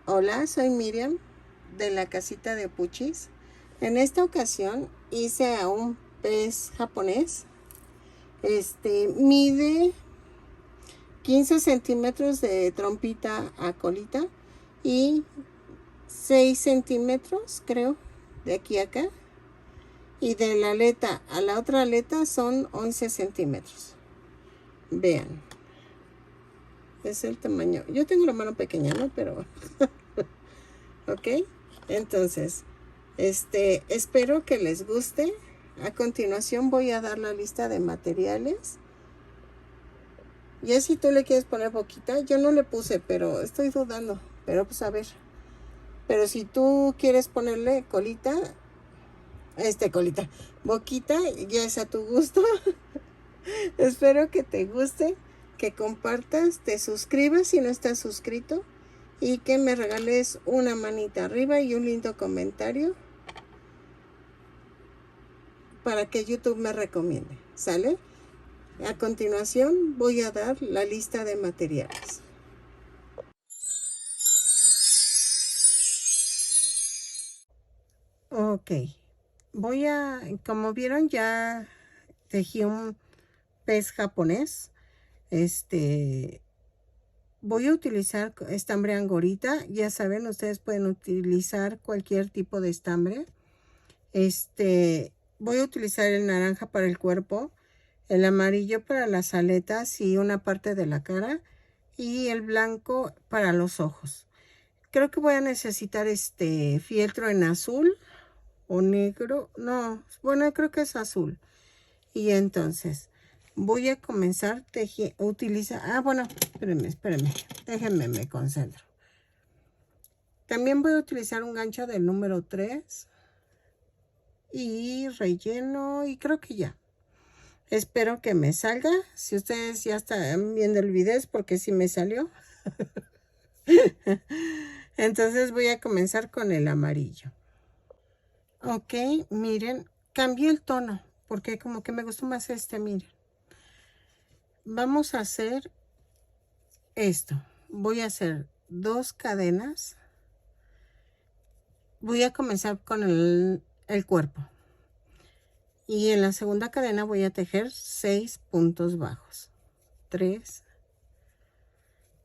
Hola, soy Miriam de la casita de Puchis. En esta ocasión hice a un pez japonés. Mide 15 centímetros de trompita a colita y 6 centímetros, creo, de aquí a acá. Y de la aleta a la otra aleta son 11 centímetros. Vean, es el tamaño. Yo tengo la mano pequeña, ¿no? Pero ok, entonces espero que les guste. A continuación voy a dar la lista de materiales. Ya si tú le quieres poner boquita, yo no le puse, pero estoy dudando. Pero pues a ver. Pero si tú quieres ponerle colita, boquita, ya es a tu gusto. Espero que te guste, que compartas, te suscribas si no estás suscrito y que me regales una manita arriba y un lindo comentario para que YouTube me recomiende. ¿Sale? A continuación voy a dar la lista de materiales. Ok. Como vieron, ya tejí un pez japonés. Voy a utilizar estambre angorita. Ya saben, ustedes pueden utilizar cualquier tipo de estambre. Voy a utilizar el naranja para el cuerpo, el amarillo para las aletas y una parte de la cara, y el blanco para los ojos. Creo que voy a necesitar fieltro en azul o negro. No, bueno, creo que es azul. Y entonces voy a comenzar bueno, espérenme, déjenme, me concentro. También voy a utilizar un gancho del número 3 y relleno, y creo que ya. Espero que me salga. Si ustedes ya están viendo el video es porque sí me salió. Entonces voy a comenzar con el amarillo. Ok, miren, cambié el tono porque como que me gustó más miren. Vamos a hacer esto. Voy a hacer 2 cadenas. Voy a comenzar con el cuerpo. Y en la segunda cadena voy a tejer 6 puntos bajos. 3,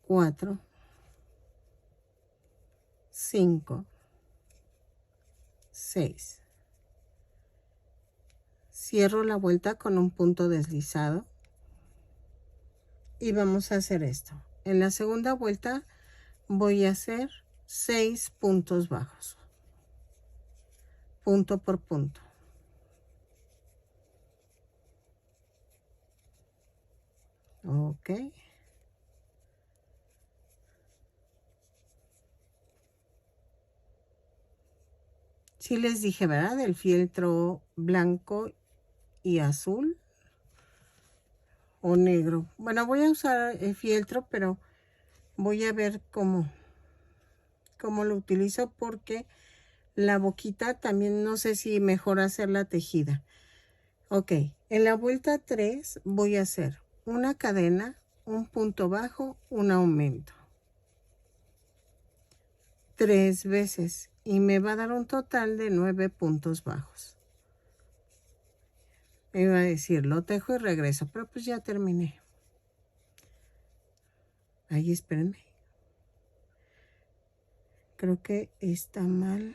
4, 5, 6. Cierro la vuelta con un punto deslizado. Y vamos a hacer esto. En la segunda vuelta voy a hacer 6 puntos bajos. Punto por punto. Ok. Sí les dije, ¿verdad? El fieltro blanco y azul o negro. Bueno, voy a usar el fieltro, pero voy a ver cómo lo utilizo porque la boquita también no sé si mejor hacerla tejida. Ok, en la vuelta 3 voy a hacer una cadena, un punto bajo, un aumento. 3 veces y me va a dar un total de 9 puntos bajos. Me iba a decir, lo tejo y regreso, pero pues ya terminé. Ahí, espérenme. Creo que está mal.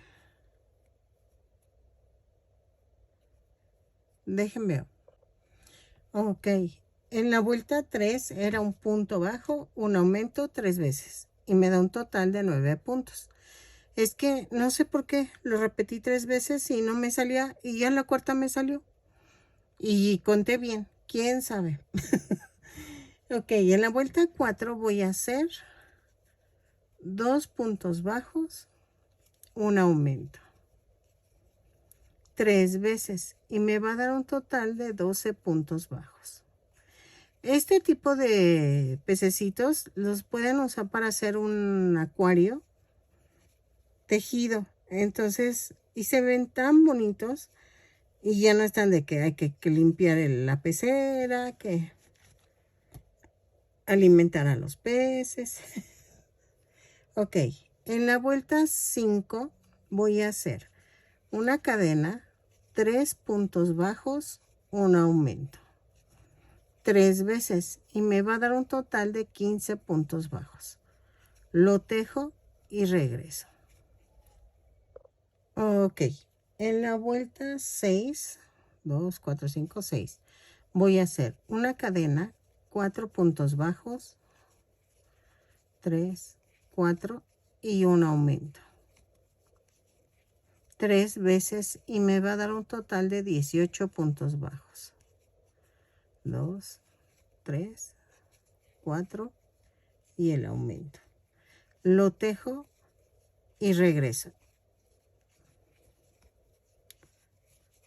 Déjenme ver. Ok, en la vuelta 3 era un punto bajo, un aumento 3 veces y me da un total de 9 puntos. Es que no sé por qué, lo repetí 3 veces y no me salía y ya en la cuarta me salió. Y conté bien, quién sabe. Ok, en la vuelta 4 voy a hacer 2 puntos bajos, un aumento. 3 veces y me va a dar un total de 12 puntos bajos. Este tipo de pececitos los pueden usar para hacer un acuario tejido. Entonces, y se ven tan bonitos y ya no están de que hay que limpiar la pecera, que alimentar a los peces. Ok, En la vuelta 5 voy a hacer una cadena, 3 puntos bajos, un aumento. 3 veces y me va a dar un total de 15 puntos bajos. Lo tejo y regreso. Ok, en la vuelta 6, 2, 4, 5, 6, voy a hacer una cadena, 4 puntos bajos, 3, 4 y un aumento. 3 veces y me va a dar un total de 18 puntos bajos. 2, 3, 4 y el aumento. Lo tejo y regreso.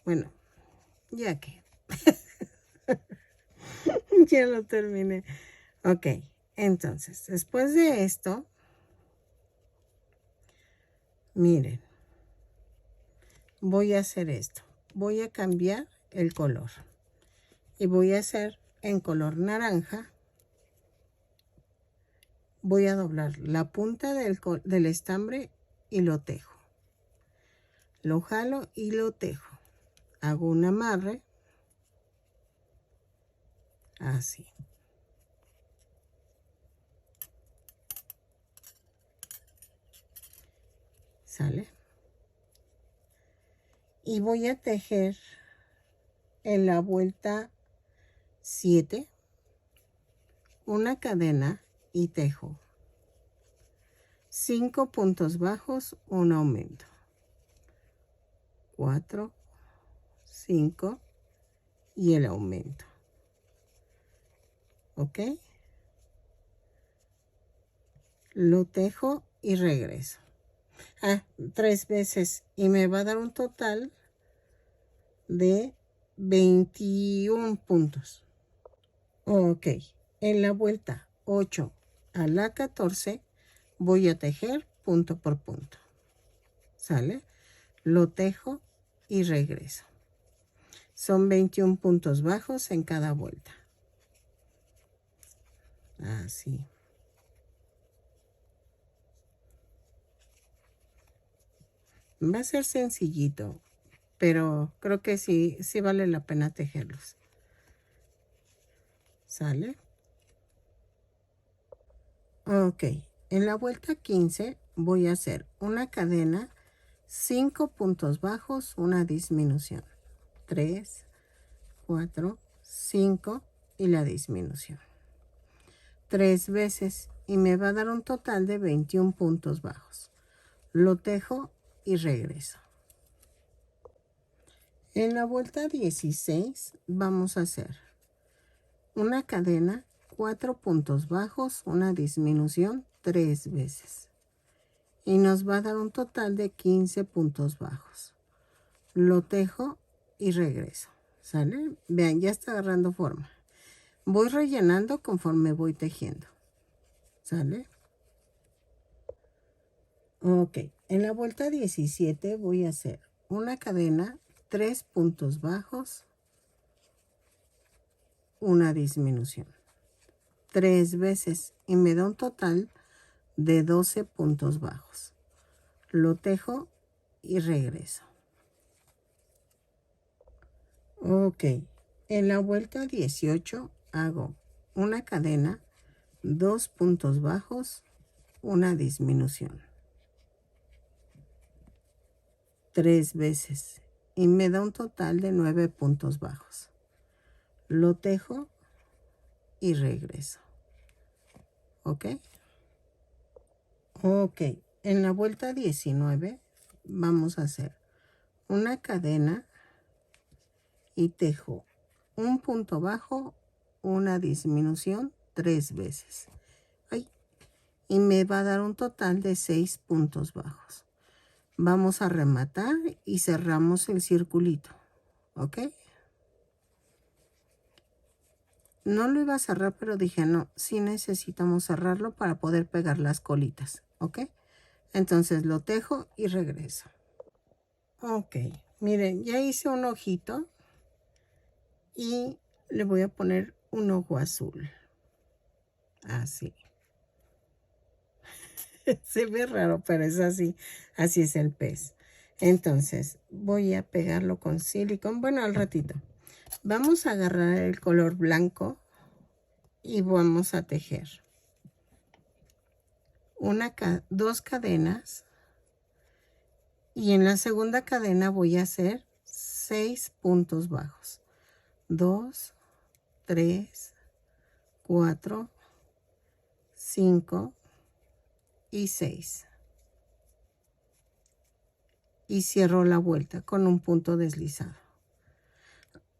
Bueno, ya que ya lo terminé. Ok, entonces, después de esto, miren, voy a hacer esto. Voy a cambiar el color. Y voy a hacer en color naranja. Voy a doblar la punta del estambre y lo tejo. Lo jalo y lo tejo. Hago un amarre. Así. ¿Sale? Y voy a tejer en la vuelta 7 una cadena y tejo 5 puntos bajos, un aumento. 4, 5 y el aumento. ¿Ok? Lo tejo y regreso. 3 veces y me va a dar un total de 21 puntos. Ok, en la vuelta 8 a la 14 voy a tejer punto por punto. ¿Sale? Lo tejo y regreso. Son 21 puntos bajos en cada vuelta. Así. Va a ser sencillito, pero creo que sí vale la pena tejerlos. ¿Sale? Ok, en la vuelta 15 voy a hacer una cadena, 5 puntos bajos, una disminución. 3, 4, 5 y la disminución. 3 veces y me va a dar un total de 21 puntos bajos. Lo tejo y regreso. En la vuelta 16 vamos a hacer una cadena, 4 puntos bajos, una disminución 3 veces. Y nos va a dar un total de 15 puntos bajos. Lo tejo y regreso. ¿Sale? Vean, ya está agarrando forma. Voy rellenando conforme voy tejiendo. ¿Sale? Ok, en la vuelta 17 voy a hacer una cadena, 3 puntos bajos, una disminución. 3 veces y me da un total de 12 puntos bajos. Lo tejo y regreso. Ok, en la vuelta 18 hago una cadena, 2 puntos bajos, una disminución. 3 veces y me da un total de 9 puntos bajos. Lo tejo y regreso. ¿Ok? Ok, en la vuelta 19 vamos a hacer una cadena y tejo un punto bajo, una disminución 3 veces. Ay, y me va a dar un total de 6 puntos bajos. Vamos a rematar y cerramos el circulito. ¿Ok? No lo iba a cerrar, pero dije, no, sí necesitamos cerrarlo para poder pegar las colitas. ¿Ok? Entonces lo tejo y regreso. Ok, miren, ya hice un ojito y le voy a poner un ojo azul. Así. Se ve raro, pero es así. Así es el pez. Entonces, voy a pegarlo con silicón. Bueno, al ratito. Vamos a agarrar el color blanco y vamos a tejer dos cadenas. Y en la segunda cadena voy a hacer 6 puntos bajos. 2, 3, 4, 5 y 6. Y cierro la vuelta con un punto deslizado.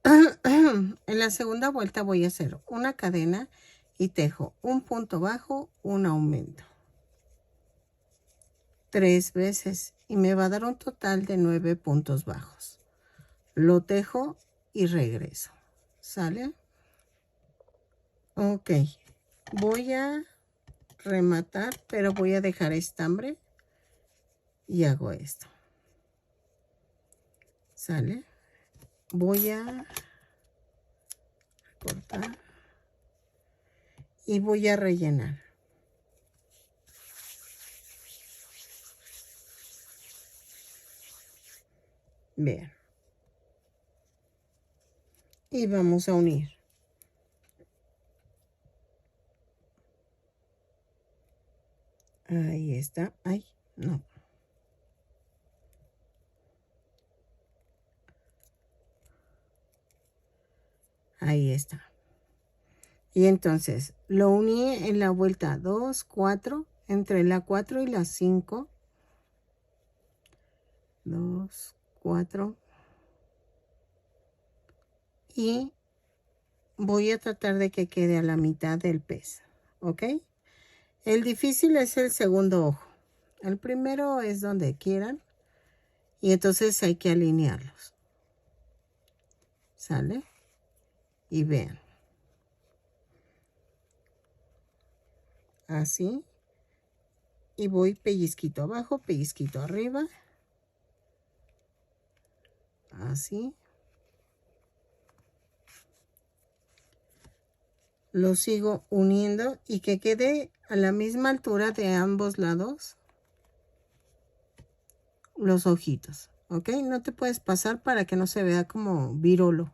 En la segunda vuelta voy a hacer una cadena y tejo un punto bajo, un aumento. 3 veces y me va a dar un total de 9 puntos bajos. Lo tejo y regreso. ¿Sale? Ok. Voy a rematar, pero voy a dejar estambre y hago esto. ¿Sale? Voy a cortar y voy a rellenar. Vean. Y vamos a unir. Ahí está. Ay, no. Ahí está. Y entonces lo uní en la vuelta 2, 4, entre la 4 y la 5. 2, 4. Y voy a tratar de que quede a la mitad del pez. ¿Ok? El difícil es el segundo ojo. El primero es donde quieran. Y entonces hay que alinearlos. ¿Sale? Y vean. Así. Y voy pellizquito abajo, pellizquito arriba. Así. Lo sigo uniendo y que quede a la misma altura de ambos lados los ojitos. ¿Ok? No te puedes pasar para que no se vea como virolo.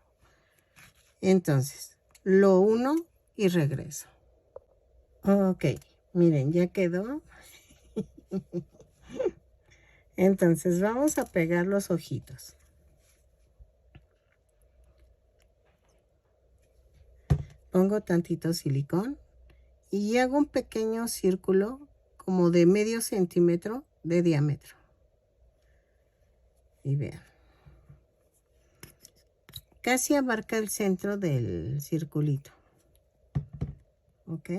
Entonces, lo uno y regreso. Ok, miren, ya quedó. Entonces, vamos a pegar los ojitos. Pongo tantito silicón y hago un pequeño círculo como de medio centímetro de diámetro. Y vean. Casi abarca el centro del circulito. ¿Ok?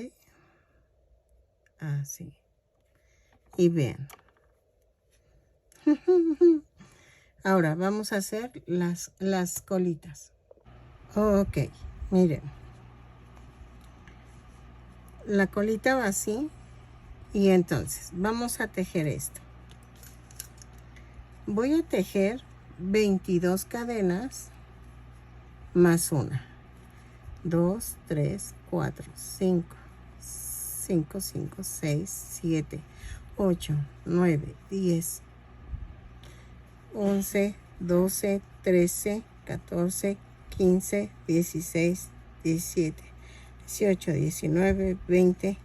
Así. Y vean. Ahora vamos a hacer las colitas. Ok, miren. La colita va así. Y entonces vamos a tejer esto. Voy a tejer 22 cadenas más una. 2, 3, 4, 5, 5, 5, 6, 7, 8, 9, 10, 11, 12, 13, 14, 15, 16, 17, 18, 19, 20,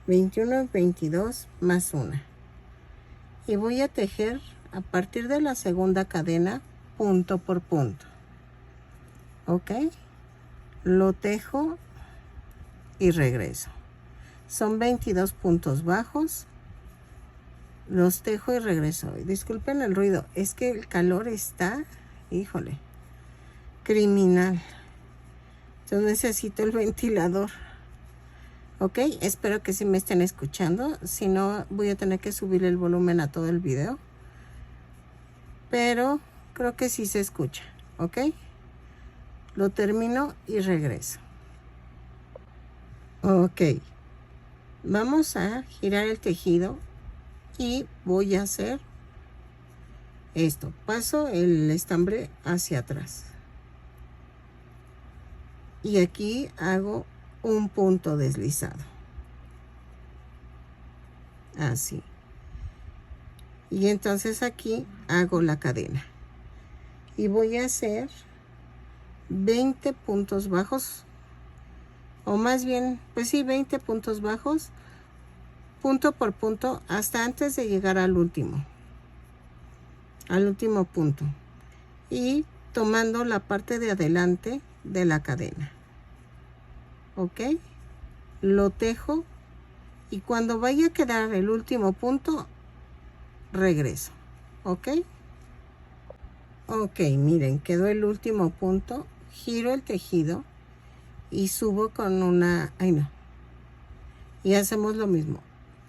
21, 22 más una. Y voy a tejer a partir de la segunda cadena punto por punto. ¿Ok? Lo tejo y regreso. Son 22 puntos bajos. Los tejo y regreso. Disculpen el ruido, es que el calor está, híjole, criminal. Entonces necesito el ventilador. Ok, espero que sí me estén escuchando. Si no, voy a tener que subir el volumen a todo el video. Pero creo que sí se escucha. Ok, lo termino y regreso. Ok, vamos a girar el tejido y voy a hacer esto. Paso el estambre hacia atrás y aquí hago un punto deslizado, así. Y entonces aquí hago la cadena. Y voy a hacer 20 puntos bajos. O más bien, pues sí, 20 puntos bajos. Punto por punto hasta antes de llegar al último punto. Y tomando la parte de adelante de la cadena. ¿Ok? Lo tejo. Y cuando vaya a quedar el último punto, regreso. ¿Ok? Ok, miren, quedó el último punto. Giro el tejido y subo con una... Ay, no. Y hacemos lo mismo.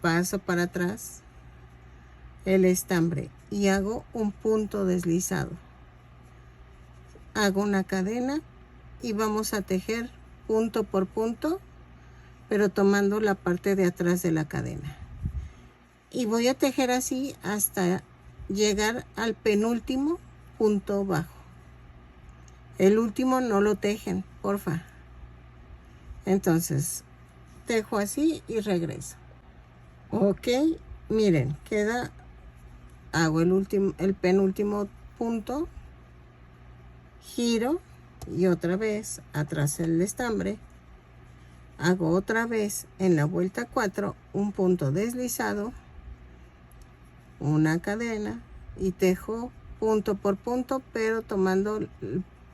Paso para atrás el estambre y hago un punto deslizado. Hago una cadena y vamos a tejer punto por punto, pero tomando la parte de atrás de la cadena. Y voy a tejer así hasta llegar al penúltimo punto bajo. El último no lo tejen, porfa. Entonces, tejo así y regreso. Ok, miren, queda, hago el penúltimo punto, giro y otra vez atrás el estambre. Hago otra vez en la vuelta 4 un punto deslizado, una cadena y tejo punto por punto, pero tomando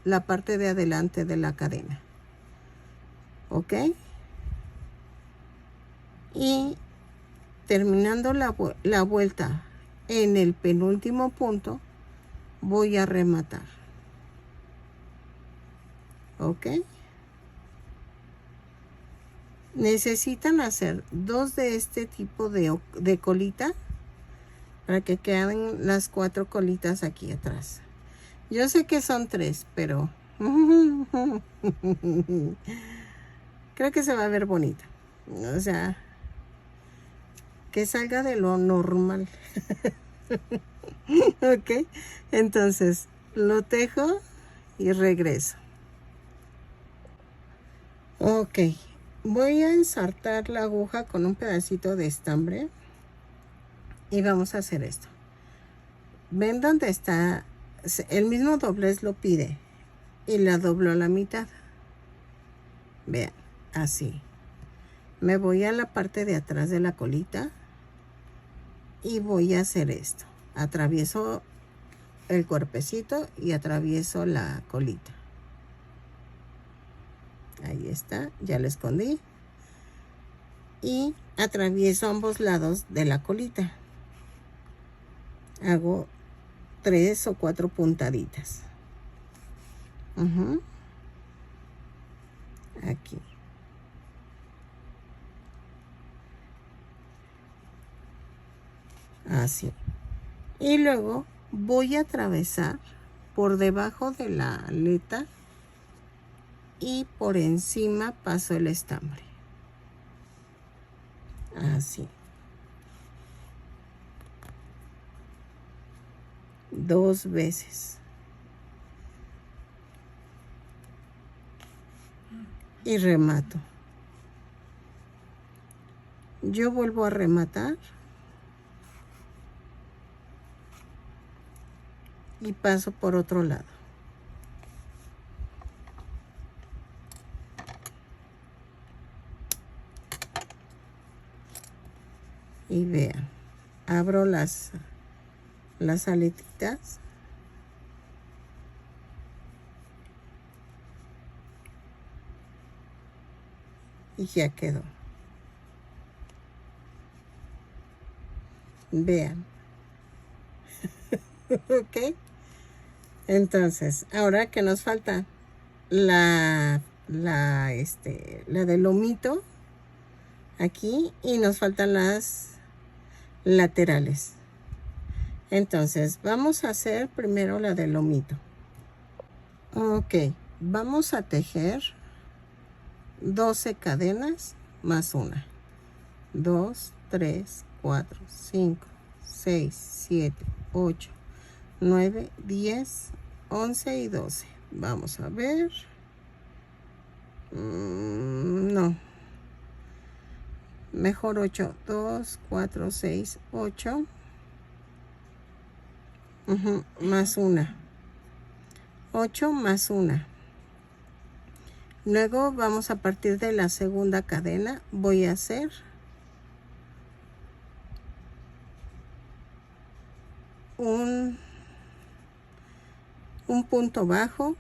la parte de adelante de la cadena. ¿Ok? Y terminando la vuelta en el penúltimo punto, voy a rematar. ¿Ok? Necesitan hacer 2 de este tipo de colita para que queden las 4 colitas aquí atrás. Yo sé que son 3, pero creo que se va a ver bonita. O sea, que salga de lo normal. Ok, entonces lo tejo y regreso. Ok, voy a ensartar la aguja con un pedacito de estambre y vamos a hacer esto. ¿Ven dónde está? El mismo doblez lo pide y la doblo a la mitad. Vean, así. Me voy a la parte de atrás de la colita y voy a hacer esto. Atravieso el cuerpecito y atravieso la colita. Ahí está, ya lo escondí. Y atravieso ambos lados de la colita. Hago 3 o 4 puntaditas. Aquí. Así. Y luego voy a atravesar por debajo de la aleta y por encima paso el estambre. Así. 2 veces. Y remato. Yo vuelvo a rematar. Y paso por otro lado. Y vean, abro las aletitas. Y ya quedó. Vean. Ok. Entonces, ahora que nos falta la del lomito aquí y nos faltan las laterales. Entonces, vamos a hacer primero la del lomito. Ok, vamos a tejer 12 cadenas más una. 2, 3, 4, 5, 6, 7, 8, 9, 10, 11 y 12. Vamos a ver. No. Mejor 8. 2, 4, 6, 8. más una, 8 más una. Luego vamos a partir de la segunda cadena, voy a hacer un punto bajo,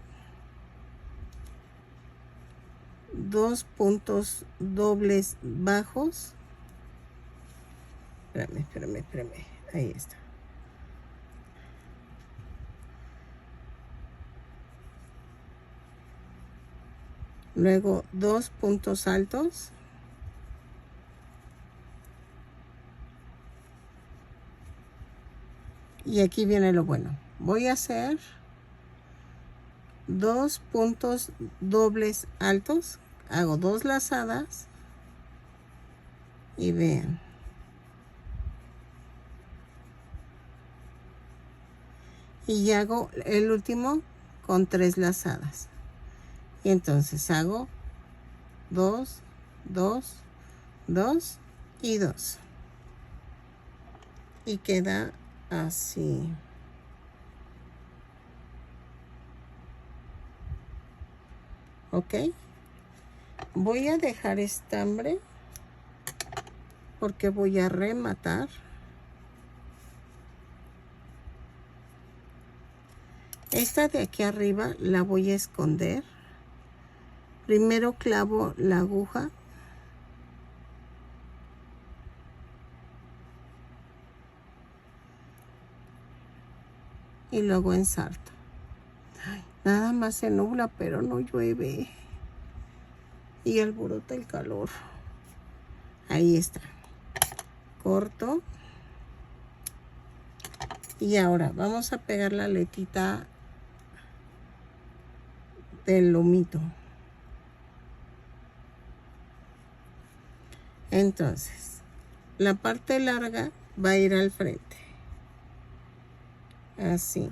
2 puntos dobles bajos. Espérame, ahí está. Luego 2 puntos altos. Y aquí viene lo bueno. Voy a hacer 2 puntos dobles altos. Hago 2 lazadas. Y vean. Y hago el último con 3 lazadas. Y entonces hago 2, 2, 2 y 2. Y queda así. Ok. Voy a dejar estambre porque voy a rematar. Esta de aquí arriba la voy a esconder. Primero clavo la aguja. Y luego ensarto. Ay, nada más se nubla, pero no llueve. Y alborota el calor. Ahí está. Corto. Y ahora vamos a pegar la aletita del lomito. Entonces, la parte larga va a ir al frente. Así.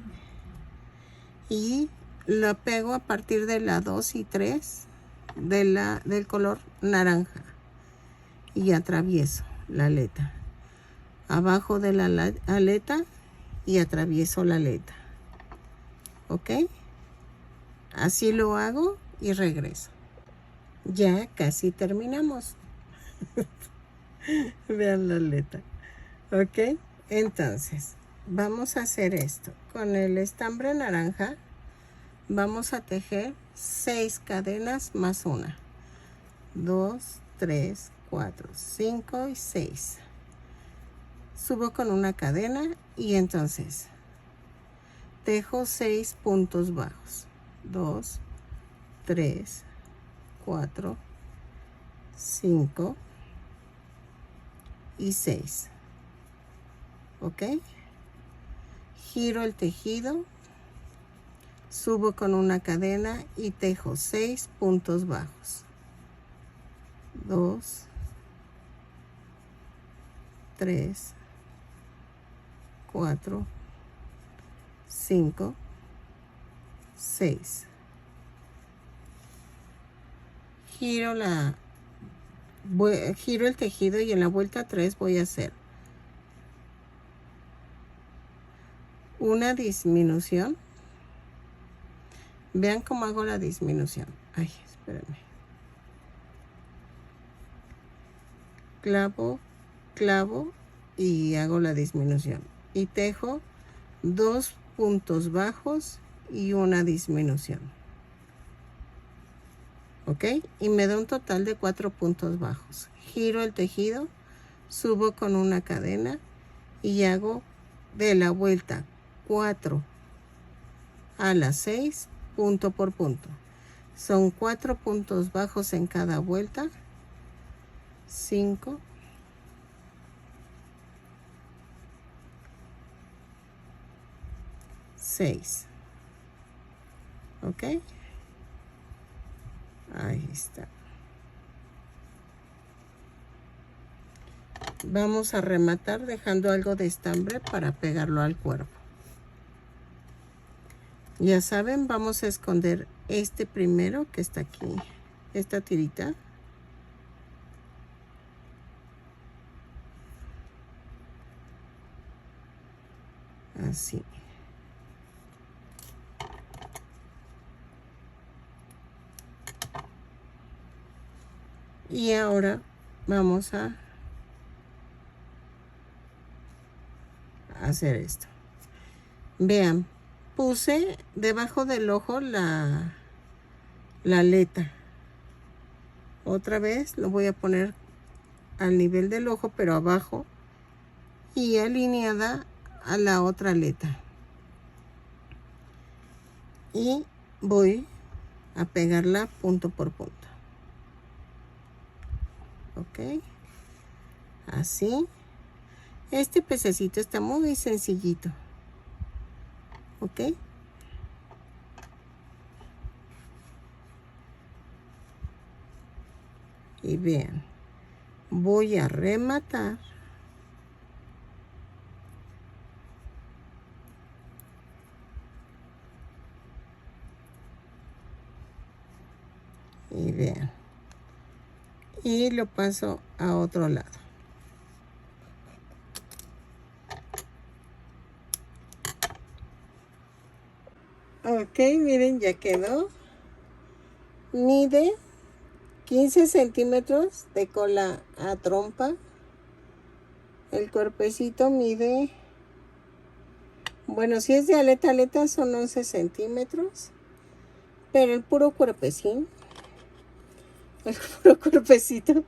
Y la pego a partir de la 2 y 3 del color naranja. Y atravieso la aleta. Abajo de la aleta y atravieso la aleta. ¿Ok? Así lo hago y regreso. Ya casi terminamos. Vean la aleta. ¿Ok? Entonces, vamos a hacer esto. Con el estambre naranja vamos a tejer 6 cadenas más una. 2, 3, 4, 5 y 6. Subo con una cadena y entonces tejo 6 puntos bajos. 2, 3, 4, 5 y 6. ¿Ok? Giro el tejido, subo con una cadena y tejo 6 puntos bajos. 2, 3, 4, 5, 6. Giro el tejido y en la vuelta 3 voy a hacer una disminución. Vean cómo hago la disminución. Ay, espérenme. Clavo, clavo y hago la disminución. Y tejo 2 puntos bajos y una disminución. ¿Ok? Y me da un total de 4 puntos bajos. Giro el tejido, subo con una cadena y hago de la vuelta 4 a las 6, punto por punto. Son 4 puntos bajos en cada vuelta. 5, 6. ¿Ok? Ahí está. Vamos a rematar dejando algo de estambre para pegarlo al cuerpo. Ya saben, vamos a esconder este primero que está aquí, esta tirita. Así. Y ahora vamos a hacer esto. Vean, puse debajo del ojo la aleta. Otra vez lo voy a poner al nivel del ojo, pero abajo y alineada a la otra aleta. Y voy a pegarla punto por punto. Ok, así. Este pececito está muy sencillito. Ok. Y vean, voy a rematar. Y vean. Y lo paso a otro lado. Ok, miren, ya quedó. Mide 15 centímetros de cola a trompa. El cuerpecito mide, bueno, si es de aleta a aleta son 11 centímetros. Pero el puro cuerpecín, el puro cuerpecito,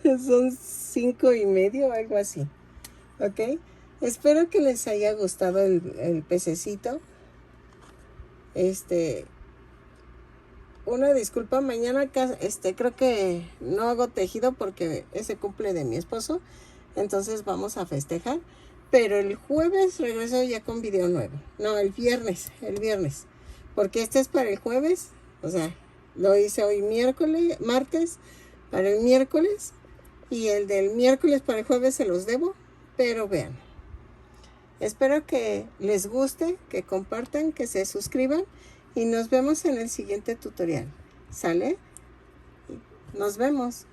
son 5,5, algo así. Ok, espero que les haya gustado el pececito. Una disculpa, mañana creo que no hago tejido porque es el cumple de mi esposo, entonces vamos a festejar, pero el jueves regreso ya con video nuevo. No, el viernes, porque este es para el jueves, o sea, lo hice hoy martes, para el miércoles, y el del miércoles para el jueves se los debo, pero vean. Espero que les guste, que compartan, que se suscriban y nos vemos en el siguiente tutorial. ¿Sale? Nos vemos.